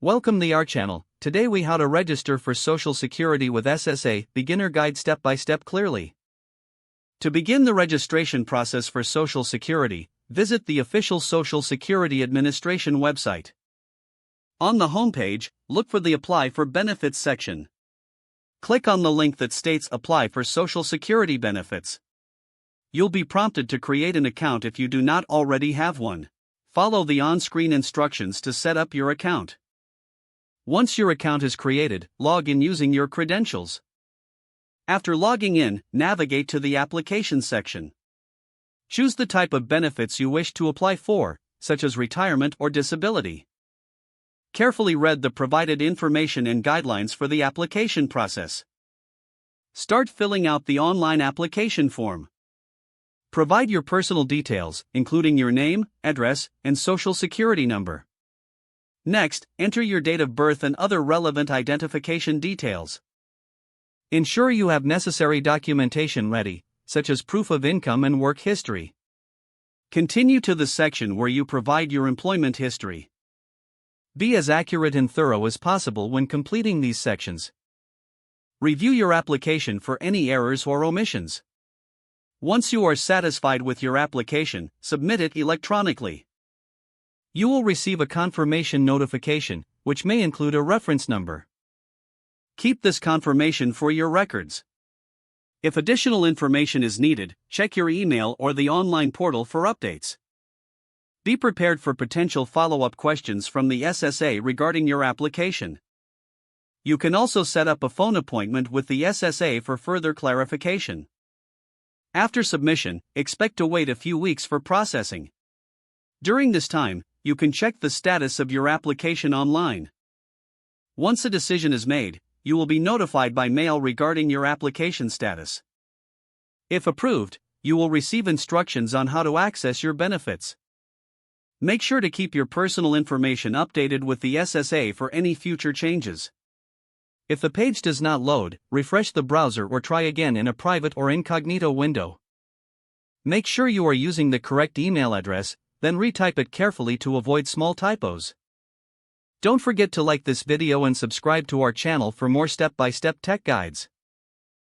Welcome to our channel. Today we how to register for Social Security with SSA, beginner guide step by step clearly. To begin the registration process for Social Security, visit the official Social Security Administration website. On the homepage, look for the Apply for Benefits section. Click on the link that states Apply for Social Security Benefits. You'll be prompted to create an account if you do not already have one. Follow the on-screen instructions to set up your account. Once your account is created, log in using your credentials. After logging in, navigate to the Application section. Choose the type of benefits you wish to apply for, such as retirement or disability. Carefully read the provided information and guidelines for the application process. Start filling out the online application form. Provide your personal details, including your name, address, and Social Security number. Next, enter your date of birth and other relevant identification details. Ensure you have necessary documentation ready, such as proof of income and work history. Continue to the section where you provide your employment history. Be as accurate and thorough as possible when completing these sections. Review your application for any errors or omissions. Once you are satisfied with your application, submit it electronically. You will receive a confirmation notification, which may include a reference number. Keep this confirmation for your records. If additional information is needed, check your email or the online portal for updates. Be prepared for potential follow-up questions from the SSA regarding your application. You can also set up a phone appointment with the SSA for further clarification. After submission, expect to wait a few weeks for processing. During this time, you can check the status of your application online. Once a decision is made, you will be notified by mail regarding your application status. If approved, you will receive instructions on how to access your benefits. Make sure to keep your personal information updated with the SSA for any future changes. If the page does not load, refresh the browser or try again in a private or incognito window. Make sure you are using the correct email address, then retype it carefully to avoid small typos. Don't forget to like this video and subscribe to our channel for more step-by-step tech guides.